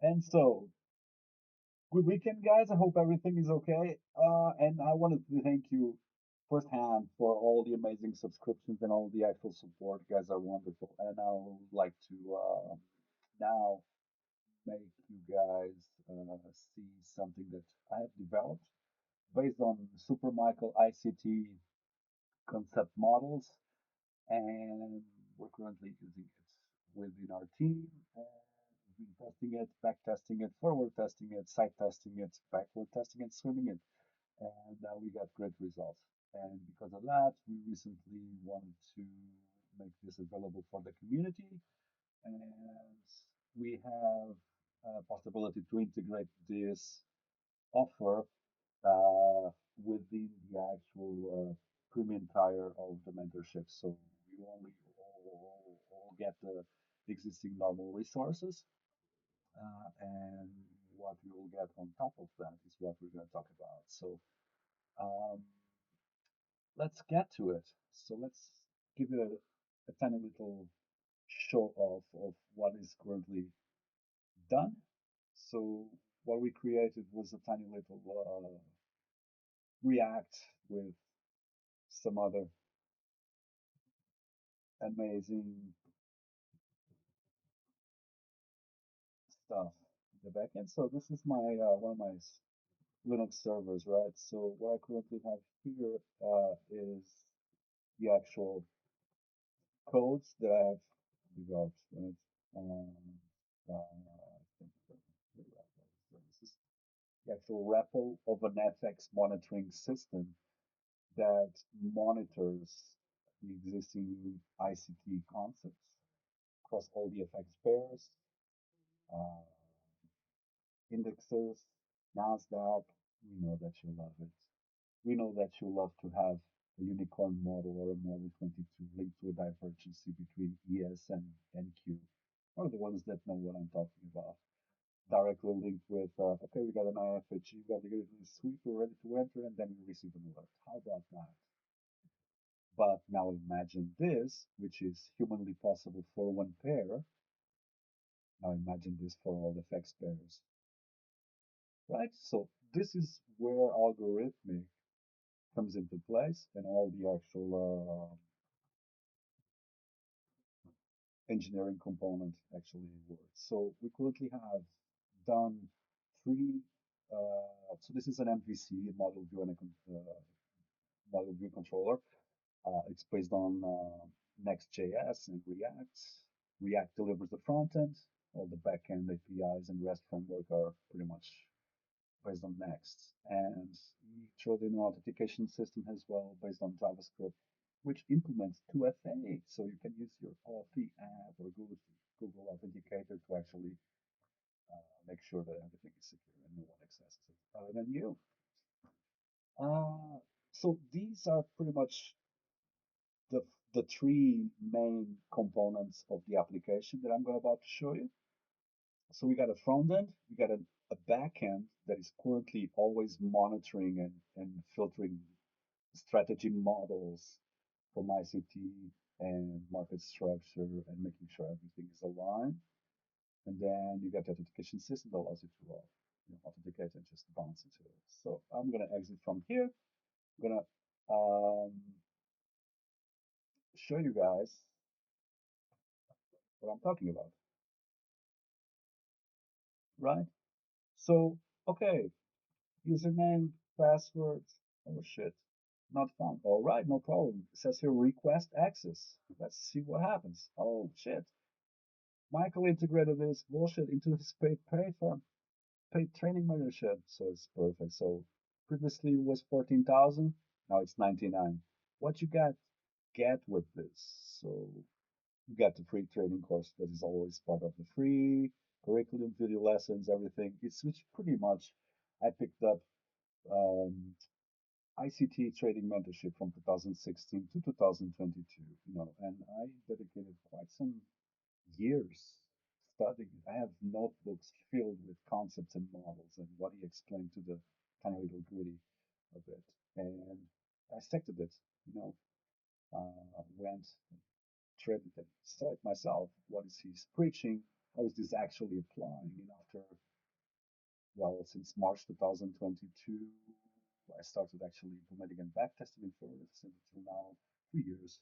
And so, good weekend, guys. I hope everything is okay. And I wanted to thank you firsthand for all the amazing subscriptions and all the actual support. You guys are wonderful. And I would like to now make you guys see something that I have developed based on Super Michael ICT concept models, and we're currently using it within our team. And we've been testing it, back testing it, forward testing it, side testing it, backward testing it, swimming it, and we got great results. And because of that, we recently wanted to make this available for the community, and we have a possibility to integrate this offer uh, within the actual premium tier of the mentorship. So we only all get the existing normal resources, and what we will get on top of that is what we're going to talk about. So um, let's get to it. So let's give it a tiny little show of what is currently done. So what we created was a tiny little React with some other amazing stuff in the backend. So this is my one of my Linux servers, right? So what I currently have here is the actual codes that I've developed, right? Um, I think this is the actual REPL of an FX monitoring system that monitors the existing ICT concepts across all the FX pairs, uh, indexes, NASDAQ. We know that you love it. We know that you love to have a unicorn model or a model 22 linked to a divergence between ES and NQ, or the ones that know what I'm talking about. Directly linked with, okay, we got an IFHE, we got to get it in the sweep, we're ready to enter, and then we receive an alert. How about that? But now imagine this, which is humanly possible for one pair. Now imagine this for all the FX pairs, right? So this is where algorithmic comes into place and all the actual engineering component actually works. So we currently have done three. So this is an MVC, model view and a model view controller. It's based on Next.js and React. React delivers the front end. All the backend APIs and REST framework are pretty much based on Next. And we throw in an authentication system as well based on JavaScript, which implements 2FA. So you can use your Authy app or Google Authenticator to actually make sure that everything is secure and no one accesses it other than you. Uh, so these are pretty much the, the three main components of the application that I'm about to show you. So we got a front end, we got a back end that is currently always monitoring and filtering strategy models from ICT and market structure and making sure everything is aligned. And then you got the authentication system that allows you to authenticate and just bounce into it. So I'm gonna exit from here. I'm gonna show you guys what I'm talking about, right? So, okay, username, password. Oh shit, not found. All right, no problem. It says here request access. Let's see what happens. Oh shit. Michael integrated this bullshit into his paid training membership, so it's perfect. So previously it was 14,000, now it's 99. What you get with this? So you get the free training course that is always part of the free curriculum, video lessons, everything. It's which pretty much I picked up um, ICT trading mentorship from 2016 to 2022, and I dedicated quite some years studying. I have notebooks filled with concepts and models and what he explained to the tiny little gritty of it. And I dissected it, went, treated it, saw it myself. What is he preaching? how is this actually applying? And after, well, since March 2022, I started actually implementing and backtesting it for it until now, 2 years.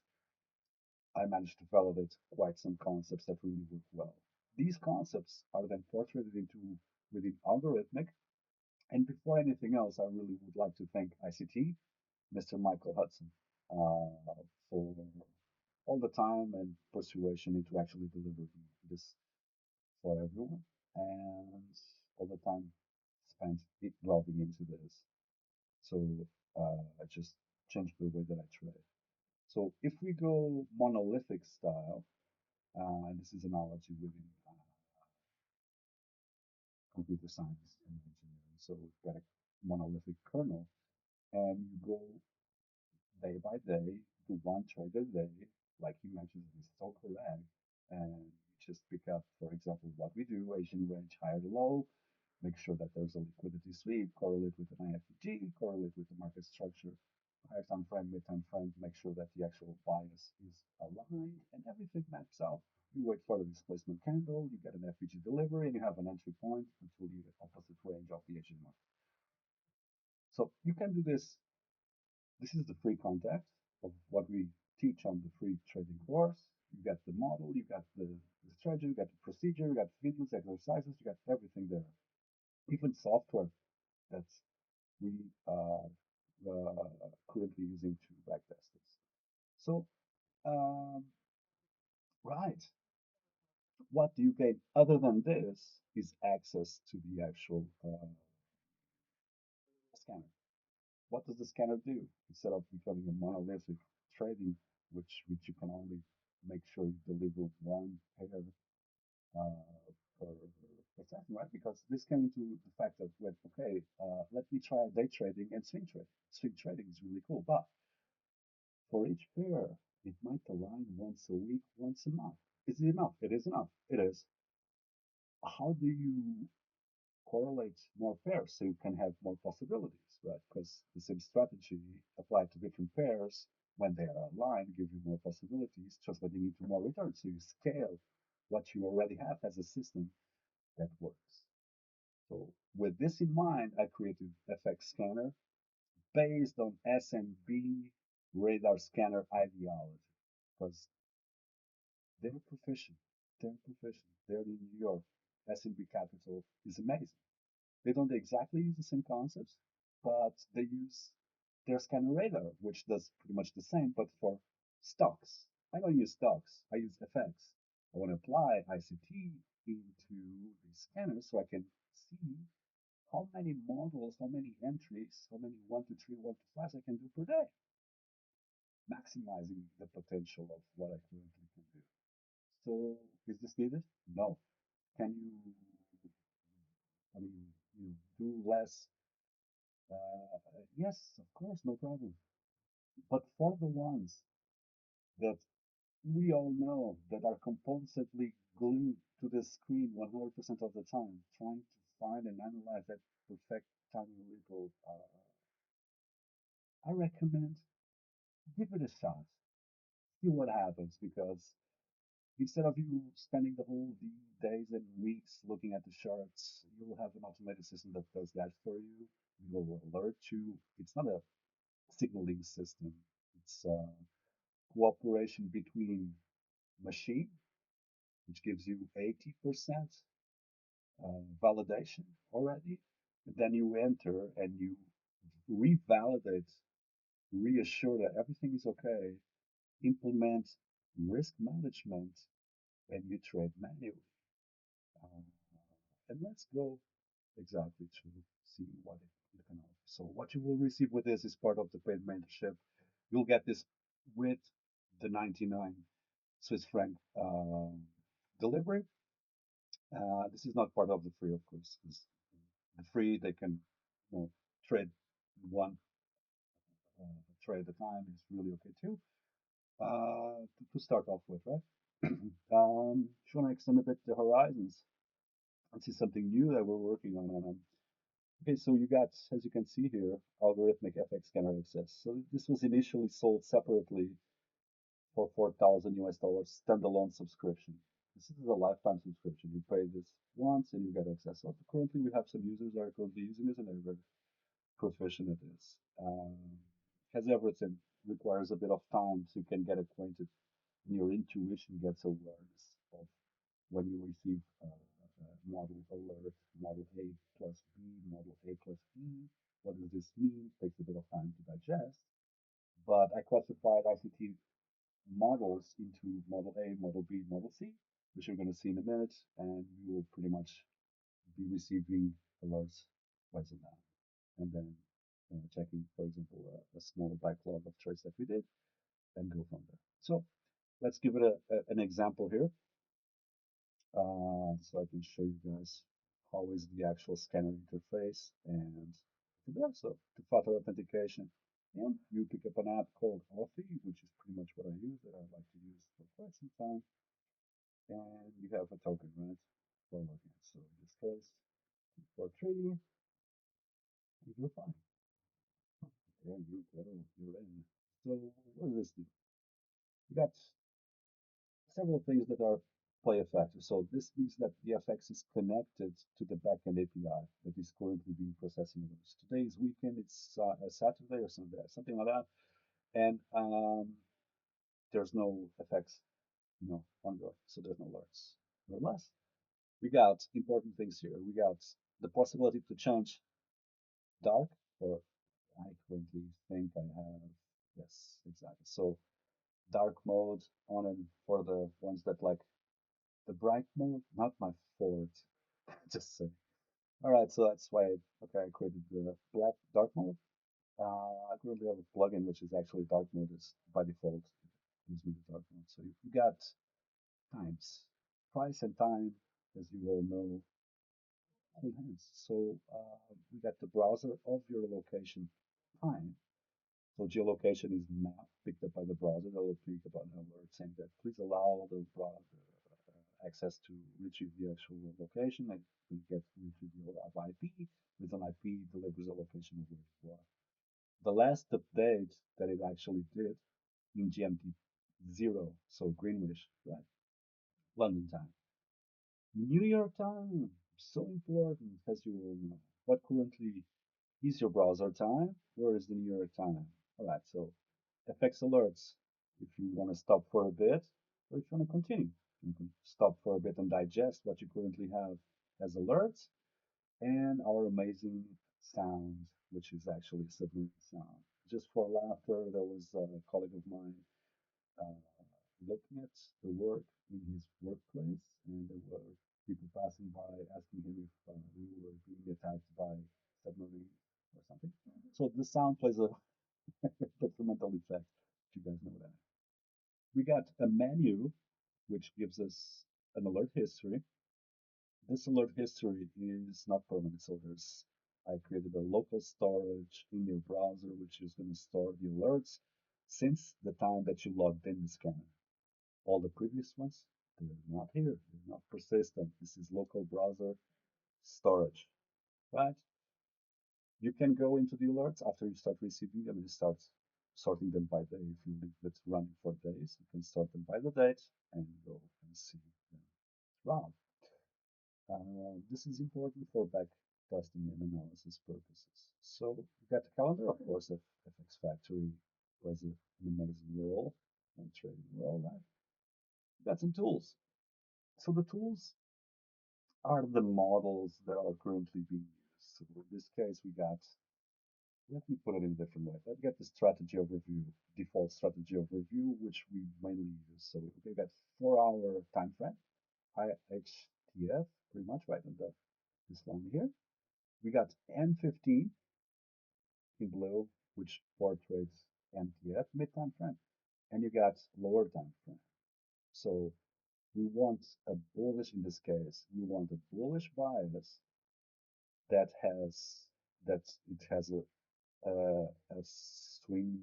I managed to validate quite some concepts that really work well. These concepts are then portrayed into within algorithmic. And before anything else, I really would like to thank ICT, Mr. Michael Hudson, for all the time and persuasion into actually delivering this for everyone, and all the time spent delving into this. So I just changed the way that I trade. So if we go monolithic style, and this is an analogy within computer science and engineering. So we've got a monolithic kernel, and you go day by day, do one trade a day, like you mentioned, is so correct. And you just pick up, for example, what we do, Asian range higher to low, make sure that there's a liquidity sweep, correlate with an IFG, correlate with the market structure, higher time frame, mid time frame, make sure that the actual bias is aligned and everything maps out. You wait for the displacement candle, you get an FVG delivery, and you have an entry point until you get opposite range of the Asian market. So you can do this. This is the free context of what we teach on the free trading course. You get the model, you got the strategy, you got the procedure, you got videos, exercises, you got everything there. Even software that we are currently using to backtest this. So, um, right, what do you gain other than this is access to the actual scanner. What does the scanner do? Instead of becoming a monolithic trading, which you can only make sure you deliver one pair per, per session, right? Because this came into the fact that when, okay, let me try day trading and swing trading. Swing trading is really cool, but for each pair, it might align once a week, once a month. Is it enough? It is enough. It is. How do you correlate more pairs so you can have more possibilities, right? Because the same strategy applied to different pairs, when they are aligned, give you more possibilities, translating into more returns. So you scale what you already have as a system that works. So with this in mind, I created FX Scanner based on SMB radar scanner ideology because they're proficient. They're proficient. They're in New York. SMB Capital is amazing. They don't exactly use the same concepts, but they use their scanner radar, which does pretty much the same, but for stocks. I don't use stocks. I use FX. I want to apply ICT into the scanner so I can see how many models, how many entries, how many 1 to 3, 1 to 5 I can do per day, maximizing the potential of what I currently can do. So is this needed? No. Can you, I mean, do less? Yes, of course, no problem. But for the ones that we all know that are compulsively glued to the screen 100% of the time, trying to find and analyze that perfect tiny little, I recommend give it a shot. See what happens because instead of you spending the whole days and weeks looking at the charts, you'll have an automated system that does that for you. It will alert you. It's not a signaling system. It's cooperation between machine, which gives you 80% validation already. And then you enter and you revalidate, reassure that everything is okay, implement risk management, and you trade manually. Um, and let's go exactly to see what it can offer. So what you will receive with this is part of the paid mentorship. You'll get this with the 99 Swiss franc delivery. This is not part of the free, of course. The free, they can trade one trade at a time is really okay too. To start off with, right? Just want to extend a bit the horizons and see something new that we're working on. And okay, so you got, as you can see here, Algorithmic FX Scanner access. So this was initially sold separately for 4,000 US dollars standalone subscription. This is a lifetime subscription. You pay this once and you get access. So currently, we have some users that are currently using this and they're very proficient at this. Has everything, requires a bit of time so you can get acquainted and your intuition gets awareness of when you receive model alert, model A plus B, model A plus E. What does this mean? Takes a bit of time to digest. But I classified ICT models into model A, model B, model C, which you're going to see in a minute, and you will pretty much be receiving alerts twice a month. And then checking, for example, a small backlog of trades that we did, and go from there. So let's give it an example here. So I can show you guys how is the actual scanner interface and so two-factor authentication. And you pick up an app called Authy, which is pretty much what I use that I like to use for quite some time. And you have a token, right? For login. So in this case, for trading, you're fine. There you go, you're in. So what does this do? You got several things that are play a factor. So this means that the FX is connected to the backend API that is currently being processing those. Today is weekend, it's a Saturday or Sunday, something like that. And there's no FX, ongoing, so there's no alerts. Nevertheless, we got important things here. We got the possibility to change dark, or I currently think I have, yes, exactly. So dark mode on and for the ones that like the bright mode, not my fault. Just say. All right, so that's why okay, I created the black dark mode. I currently have a plugin which is actually dark mode is by default. It gives me the dark mode. So you got times, price and time, as you all know, hold hands. So we got the browser of your location time. So geolocation is map picked up by the browser. That will pick up an alert saying that please allow the browser access to retrieve the actual location and get retrieve of IP. With an IP delivers a location of where you are. The last update that it actually did in GMT 0, so Greenwich, right? London time. New York time, so important as you all know. What currently is your browser time? Where is the New York time? All right, so FX alerts. If you want to stop for a bit, or if you want to continue, you can stop for a bit and digest what you currently have as alerts and our amazing sound, which is actually a submarine sound. Just for laughter, there was a colleague of mine uh, looking at the work in his workplace, and there were people passing by asking him if we were being attacked by submarine or something. So the sound plays a detrimental effect, if you guys know that. We got a menu which gives us an alert history. This alert history is not permanent, so there's I created a local storage in your browser which is going to store the alerts since the time that you logged in the scanner. All the previous ones, they're not here, they're not persistent. This is local browser storage, right? You can go into the alerts after you start receiving them and start sorting them by day. If you leave it running for days, you can sort them by the date and go and see them run. This is important for back testing and analysis purposes. So we got the calendar, of course, of FX Factory plays an amazing role and trading role, right? We got some tools. So the tools are the models that are currently being used. So in this case, we got, let me put it in a different way. Let's get the strategy overview, default strategy overview, which we mainly use. So we got 4-hour time frame, IHTF, pretty much right in this line here. We got M15 in blue, which portrays MTF, mid time frame, and you got lower time frame. So we want a bullish, in this case, we want a bullish bias that has it has a swing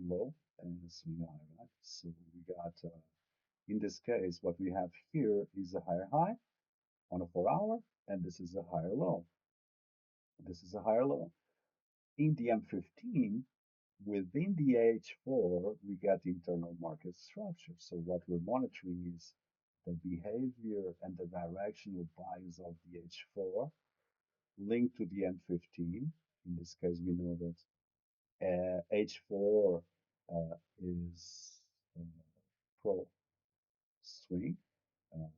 low and a swing high, right? So we got in this case what we have here is a higher high on a 4-hour, and this is a higher low. This is a higher low. In the M15, within the H4, we get internal market structure. So what we're monitoring is the behavior and the directional bias of the H4 linked to the M15. In this case, we know that H4 is uh, pro swing uh,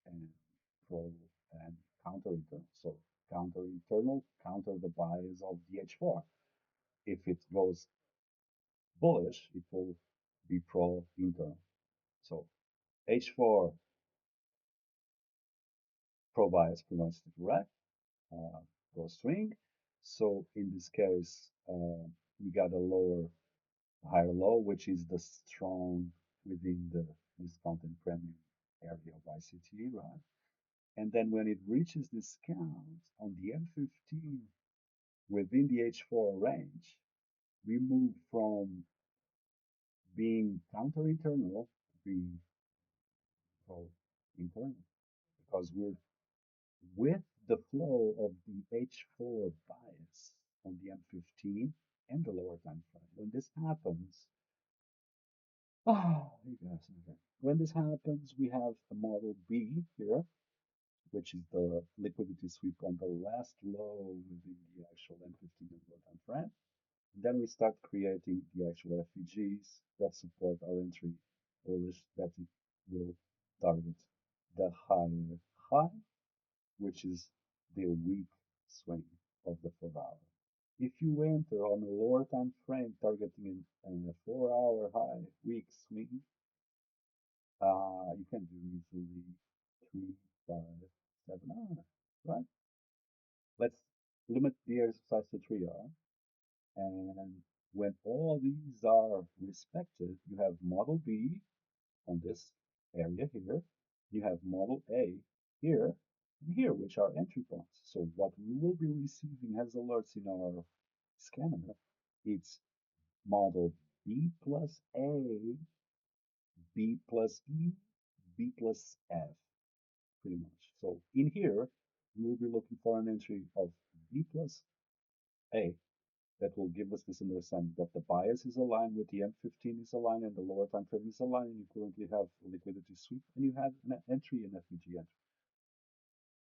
and pro and counter internal. So counter internal, counter the bias of the H4. If it goes bullish, it will be pro internal. So H4 pro bias provides the direct pro swing. So in this case, we got a higher low, which is the strong within the discount and premium area of ICT, right? And then when it reaches this count on the M15 within the H4 range, we move from being counter internal to being pro internal because we're with the flow of the H4 bias on the M15 and the lower time frame. When this happens, you guys, okay. When this happens, we have a model B here, which is the liquidity sweep on the last low within the actual M15 and lower time frame. And then we start creating the actual FEGs that support our entry bullish that it will target the higher high, which is the weak swing of the 4 hour. If you enter on a lower time frame targeting a 4 hour high weak swing, you can do easily 3, 5, 7 hours, right? Let's limit the exercise to 3 hours. And when all these are respected, you have model B on this area here. You have model A here and here, which are entry points. So what we will be receiving as alerts in our scanner, it's model B plus A, B plus E, B plus F, pretty much. So in here, we will be looking for an entry of B plus A that will give us this understanding that the bias is aligned with the M15 is aligned and the lower time frame is aligned, and you currently have a liquidity sweep and you have an entry in FEG entry.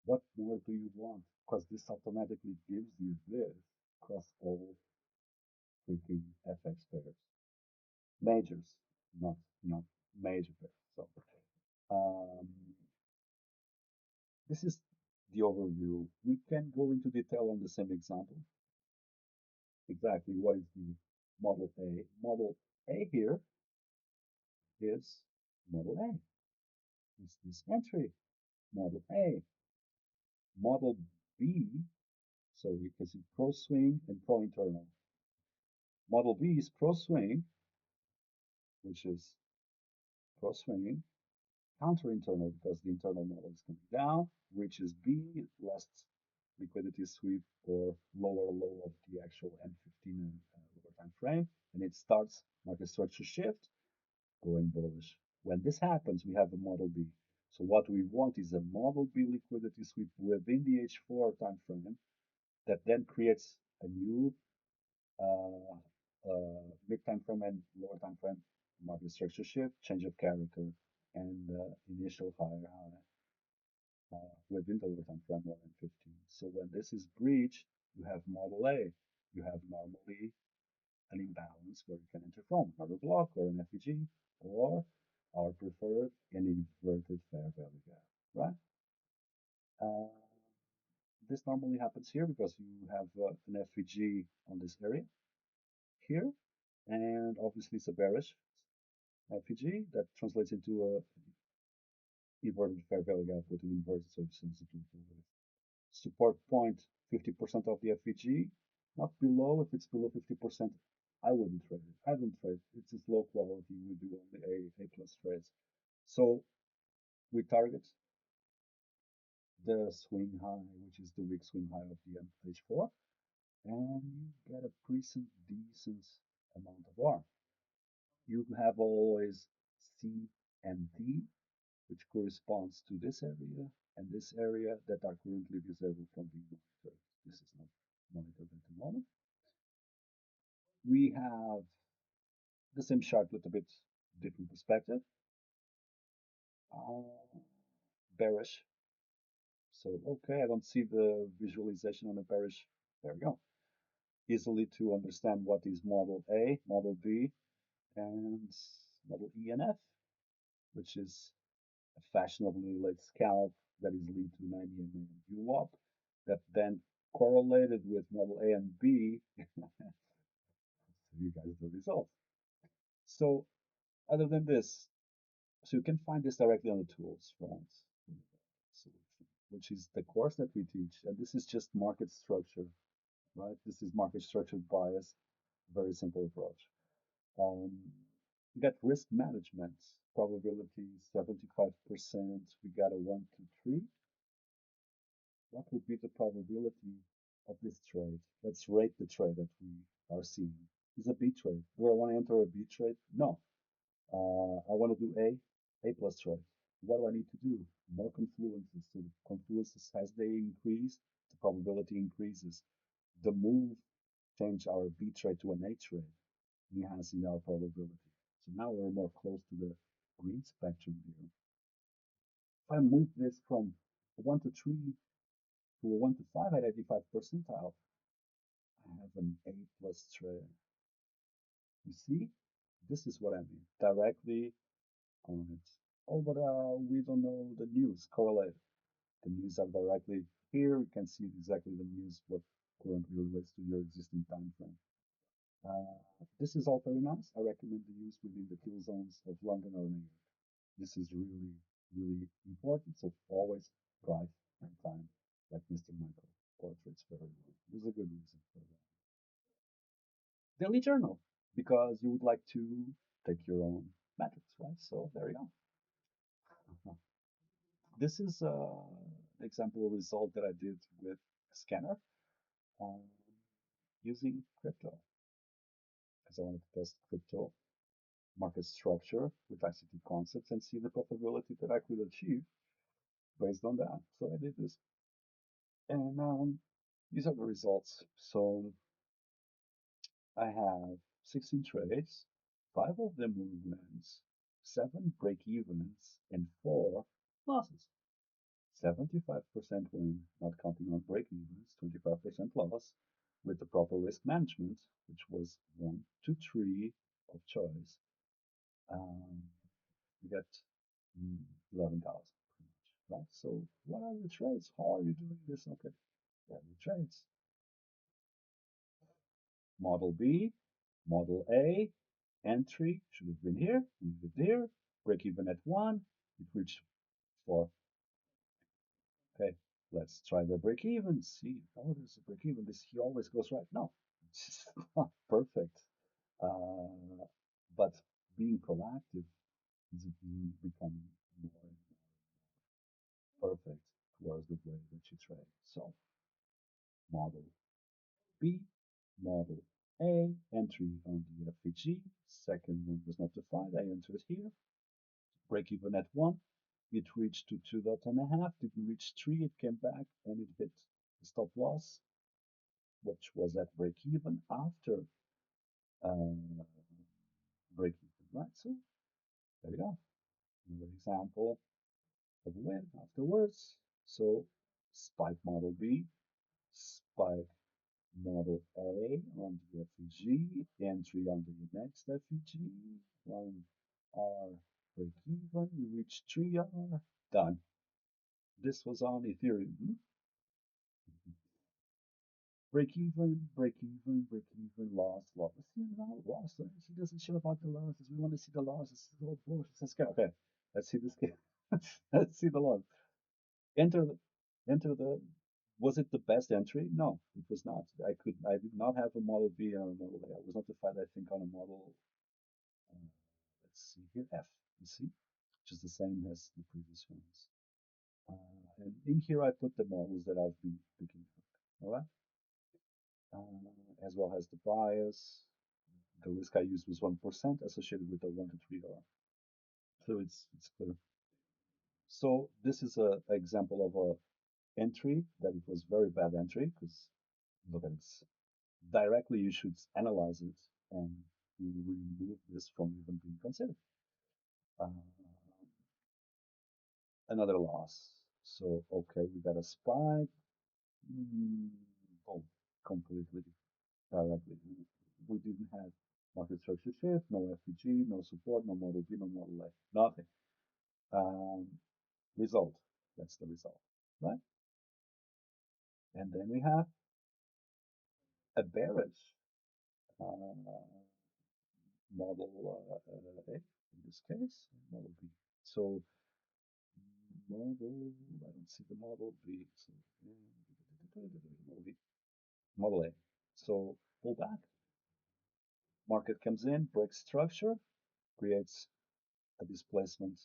What more do you want? Because this automatically gives you this across all freaking FX pairs. Majors, not major pairs. So um, this is the overview. We can go into detail on the same example. Exactly what is the model A? Model A here is model A. It's this entry, model A. Model B, so we can see pro swing and pro internal. Model B is pro swing, which is pro swing, counter internal because the internal model is coming down, reaches B, last liquidity sweep or lower low of the actual M15 and lower time frame, and it starts market structure shift going bullish. When this happens, we have a model B. So what we want is a model B liquidity sweep within the H4 time frame that then creates a new uh, mid time frame and lower time frame market structure shift, change of character, and initial higher high within the lower time frame 1 and 15. So when this is breached, you have model A. You have normally an imbalance where you can enter from another block or an FEG or our preferred an inverted fair value gap, right? Uh, this normally happens here because you have an FEG on this area here, and obviously it's a bearish FEG that translates into a inverted fair value gap with an inverted sensitivity with support point 50% of the FEG, not below. If it's below 50%, I wouldn't trade it. I don't trade. It's just low quality. We do only A plus trades. So we target the swing high, which is the weak swing high of the H4, and you get a decent amount of R. You have always C and D, which corresponds to this area and this area that are currently visible from the monitor. This is not monitored at the moment. We have the same chart with a bit different perspective. Uh, bearish. So, okay, I don't see the visualization on a bearish. There we go. Easily to understand what is model A, model B, and model E and F, which is a fashionably late scalp that is lead to 90 MA and VWAP that then correlated with model A and B. So you guys the result. So other than this, so you can find this directly on the tools front solution, which is the course that we teach. And this is just market structure, right? This is market structure bias, very simple approach. Um, we got risk management, probability 75%. We got a 1, 2, 3. What would be the probability of this trade? Let's rate the trade that we are seeing. Is a B trade. Do I want to enter a B trade? No. I want to do A plus trade. What do I need to do? More confluences. So the confluences, as they increase, the probability increases. The move change our B trade to an A trade, enhancing our probability. So now we're more close to the green spectrum here. If I move this from 1 to 3 to a 1 to 5 at 85 percentile, I have an A plus trade. You see, this is what I mean, directly on it. Oh, but we don't know the news correlate. The news are directly here. You can see exactly the news, what currently relates to your existing time frame. This is all very nice. I recommend the use within the kill zones of London or New York. This is really, really important. So always price and time, like Mr. Michael portraits very well. There's a good reason for that. Daily journal, because you would like to take your own metrics, right? So there you go. This is an example result that I did with a scanner um, using crypto, because I wanted to test crypto market structure with ICT concepts and see the profitability that I could achieve based on that. So I did this, and these are the results. So I have 16 trades, 5 of them were wins, 7 break-evens, and 4 losses. 75% win, not counting on break-evens, 25% loss, with the proper risk management, which was 1 to 3 of choice. You get 11,000 pretty much, right? So what are the trades? How are you doing this? Okay, yeah, the trades. Model B, Model A, entry should have been here, leave it there, break even at 1, it reached 4. Okay, let's try the break even, see, oh, there's a break even, this he always goes right. No, it's not perfect. But being proactive is becoming more and more perfect towards the way that you trade. So, model B, model A, entry on the FVG, second one was not defined, I entered here, break even at 1, it reached to 2.5, didn't reach 3, it came back and it hit the stop loss, which was at break even after uh, break even, right? So there you go. Another example of a win afterwards. So spike model B, spike model A on the FEG, entry on the next FEG, 1R break even, we reach 3R, done. This was on Ethereum. Break even, break even, break even, loss, loss. Let's see now, loss. She doesn't show about the losses. We want to see the losses. It's all bullshit. Okay, let's see this game. Let's see the loss. Enter the, enter the. Was it the best entry? No, it was not. I did not have a model B or a model A. I was notified, I think, on a model. Uh, let's see here, F. You see, which is the same as the previous ones. And in here, I put the models that I've been picking up. All right. As well as the bias. The risk I used was 1% associated with the 1 to 3R. So it's clear. So this is an example of a entry that it was very bad entry because look at it. Directly you should analyze it and remove this from even being considered. Uh, another loss. So, okay, we got a spike. Mm, oh, completely directly. We didn't have market structure shift, no FPG, no support, no Model B, no Model A, nothing. Um, Result. That's the result, right? And then we have a bearish uh, Model A in this case, Model B. So model, I don't see the Model B. So Model B, Model A. So pull back, market comes in, breaks structure, creates a displacement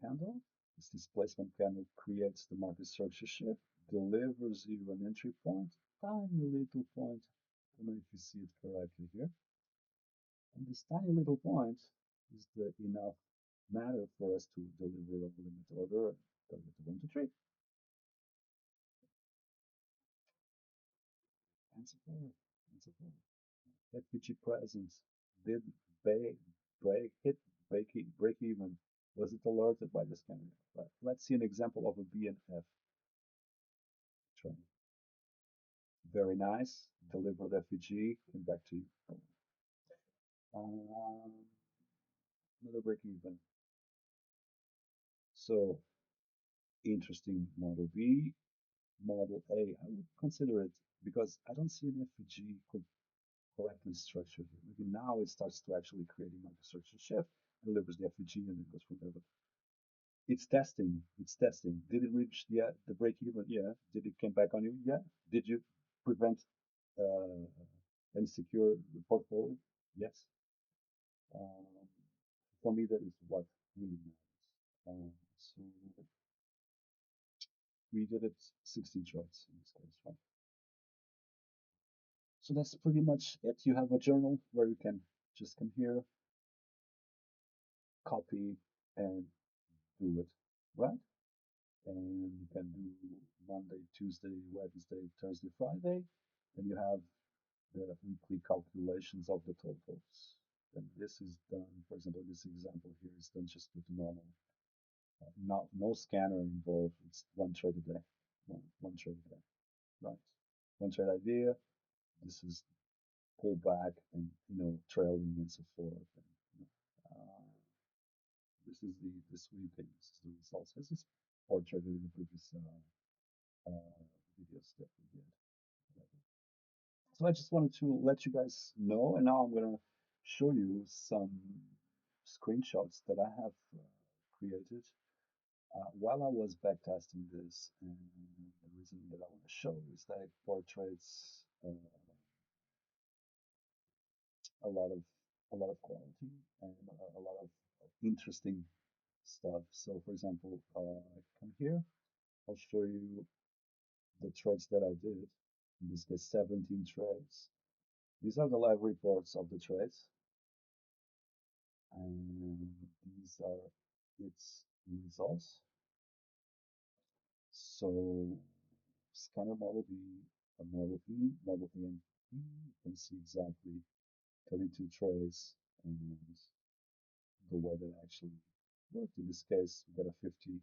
candle. This displacement candle creates the market structure shift, delivers you an entry point, tiny little point. I don't know if you see it correctly here. And this tiny little point is the enough matter for us to deliver a limit order target 1 to 3. And support, and support. FPG presence did break, hit break even. Was it alerted by the scanner? Let's see an example of a BNF trend. Very nice. Delivered FPG and back to you. Um, Another break even. So interesting Model B, Model A. I would consider it because I don't see an FPG correctly structured here. Maybe now it starts to actually create a microstructure shift, delivers the FPG, and then goes from there. But it's testing. It's testing. Did it reach the break even? Yeah. Did it come back on you? Yeah. Did you prevent uh, and secure the portfolio? Yes. Um, for me, that is what really matters. So we did it 16 trades in this case, right? So that's pretty much it. You have a journal where you can just come here, copy, and do it, right? And you can do Monday, Tuesday, Wednesday, Thursday, Friday. Then you have the weekly calculations of the totals. And this is done, for example, this example here is done just with normal, not no scanner involved. It's one trade a day, one trade a day, right? One trade idea. This is pull back and trailing and so forth. And, this is the sweeping. This is the results. This is portrayed in the previous videos that we did. So I just wanted to let you guys know, and now I'm gonna show you some screenshots that I have created while I was backtesting this. And the reason that I want to show is that it portrays a lot of quality and a lot of interesting stuff. So, for example, come here. I'll show you the trades that I did. In this case, 17 trades. These are the live reports of the trades, and these are its results. So, scanner model B, a model E, model A and E. You can see exactly 32 trades and the way that actually worked. In this case, we got a 50,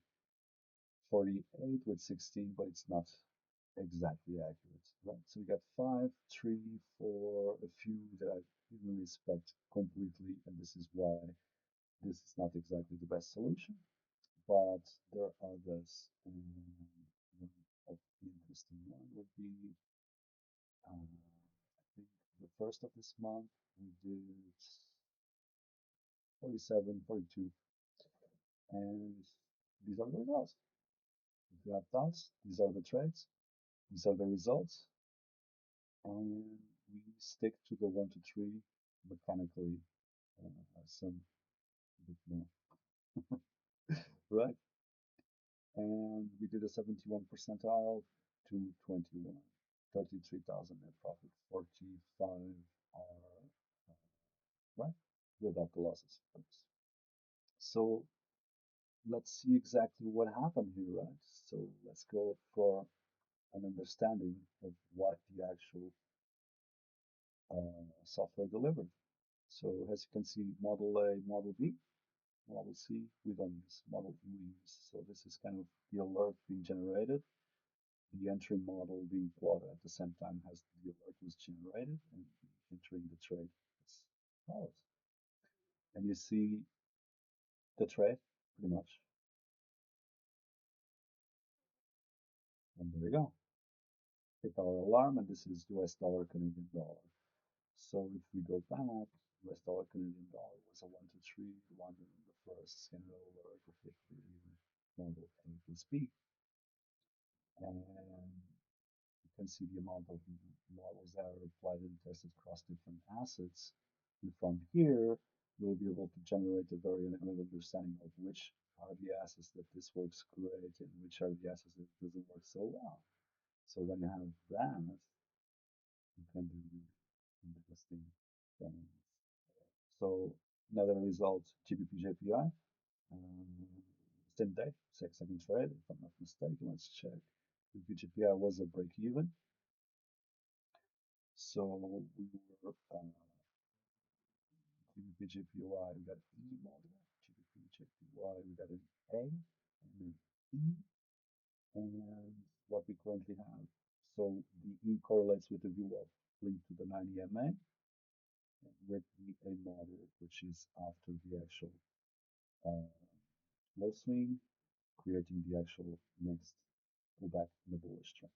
48 with 16, but it's not exactly accurate, right? So we got 5, 3, 4, a few that I didn't respect completely, and this is why this is not exactly the best solution, but there are others. And one of the interesting one would be, I think the first of this month, we did 47, 42, and these are the results. If you have doubts, these are the trades, these are the results, and we stick to the 1 to 3 mechanically, some bit more, right? And we did a 71 percentile to 21, 33,000 net profit, 45 are right without the losses. So let's see exactly what happened here, right? So let's go for an understanding of what the actual software delivered. So as you can see, Model A, Model B. Model C, we don't use. Model E we use. So this is kind of the alert being generated. The entry model being plotted at the same time as the alert was generated and entering the trade as follows. And you see the trade pretty much. And there we go. Hit our alarm, and this is US dollar, Canadian dollar. So if we go back, US dollar, Canadian dollar was a 123, London in the first, Canada alert for 50, model A plus B. And you can see the amount of models that are applied and tested across different assets. And from here, you'll be able to generate a very good understanding of which are the assets that this works great and which are the assets that doesn't work so well. So when you have that, you can do interesting things. So another result, GBP JPI, same day, second trade, if I'm not mistaken. Let's check. GBP JPI was a break even. So we were GBP JPY, we got an E model, GBP JPY, we got an A and an E, and what we currently have. So the E correlates with the VWAP linked to the 90 MA with the A model, which is after the actual low swing, creating the actual next pullback in the bullish trend,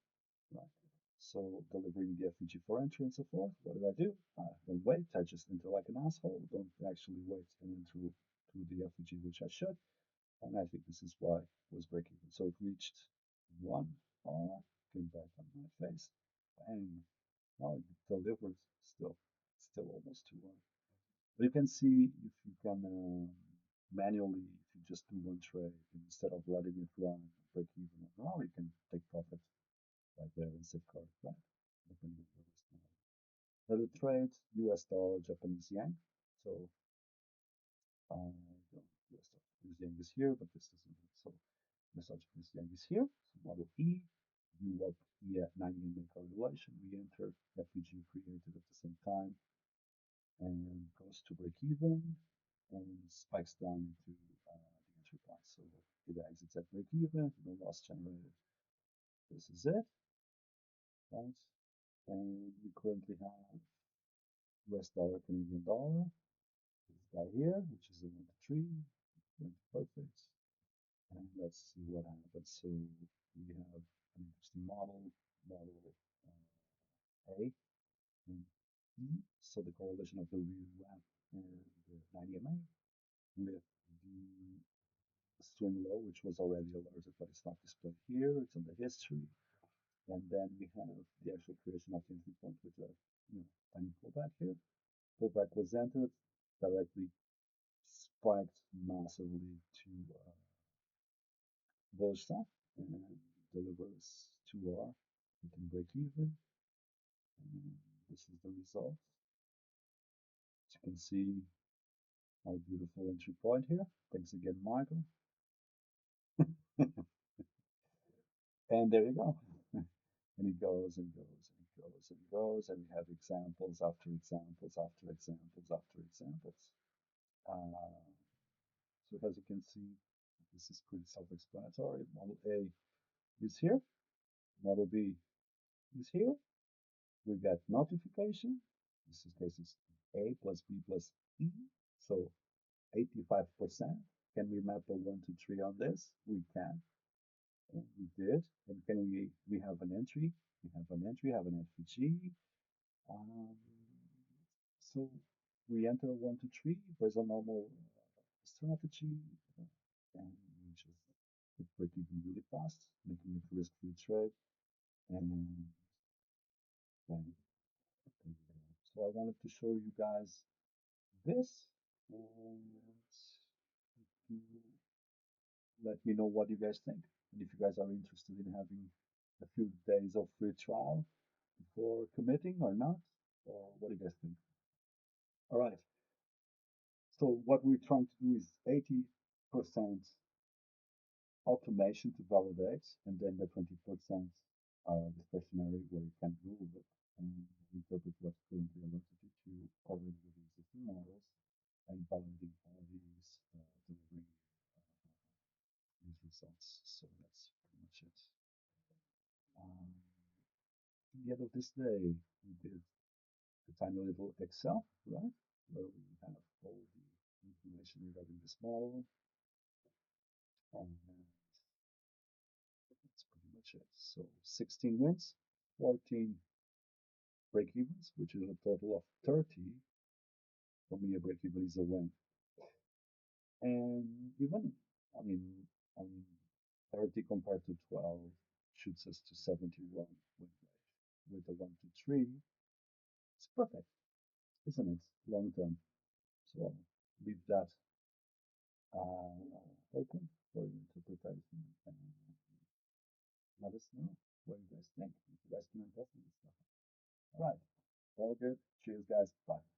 right? So delivering the FEG for entry and so forth. What did I do? I don't wait. I just enter like an asshole. Don't actually wait and enter to the FEG, which I should. And I think this is why it was breaking. So it reached 1R, came back on my face. Bang. Now it delivers still almost 2R. But you can see if you can manually, if you just do one trade instead of letting it run, break even, now you can take profit right there and safeguard, right? Depending on your risk model. Another trade, US dollar, Japanese yen. So US dollar, Japanese yen is here, but this doesn't work. So US dollar, Japanese yen is here. So model E, UWAP E at 90 MA correlation. We enter FEG created at the same time and goes to break even and spikes down into the entry price. So it exits at break even, no loss generated. This is it, right? And we currently have US dollar, Canadian dollar. This guy here, which is a 1 to 3, went perfect. And let's see what happens. So we have an interesting model A and E. So the correlation of the VWAP and the 90 MA with the swing low, which was already alerted, but it's not displayed here. It's in the history. And then we have the actual creation of the entry point with a tiny pullback here. Pullback was entered, directly spiked massively to bullish side and delivers 2R. We can break even. And this is the result. As you can see, our beautiful entry point here. Thanks again, Michael. And there you go. And it goes and goes and it goes and goes, and we have examples after examples after examples after examples. So as you can see, this is pretty self-explanatory. Model A is here. Model B is here. We got notification. In this case, it's A plus B plus E. So 85%. Can we map a 1 to 3 on this? We can. And we did. And can we have an entry? We have an entry, have an FPG. So we enter 1 to 3. There's a normal strategy. And we just hit break even really fast, making it risk-free trade. And then so I wanted to show you guys this, and let me know what you guys think. And if you guys are interested in having a few days of free trial before committing or not, or what do you guys think? All right. So what we're trying to do is 80% automation to validate, and then the 20% are discretionary where you can move it and interpret what's currently alerted you to already with existing models and validating all these So that's pretty much it. Um, the end of this day, we did the tiny little Excel, right? Where we have all the information regarding this model. And that's pretty much it. So 16 wins, 14 break-evens, which is a total of 30. For me, a break-even is a win. And even, I mean, I mean, 30 compared to 12 shoots us to 71 win rate. With a 1 to 3, it's perfect, isn't it? Long term. So I'll leave that open for your interpretation and let us know what you guys think. If you guys can invest in this stuff. All right. All good. Cheers, guys. Bye.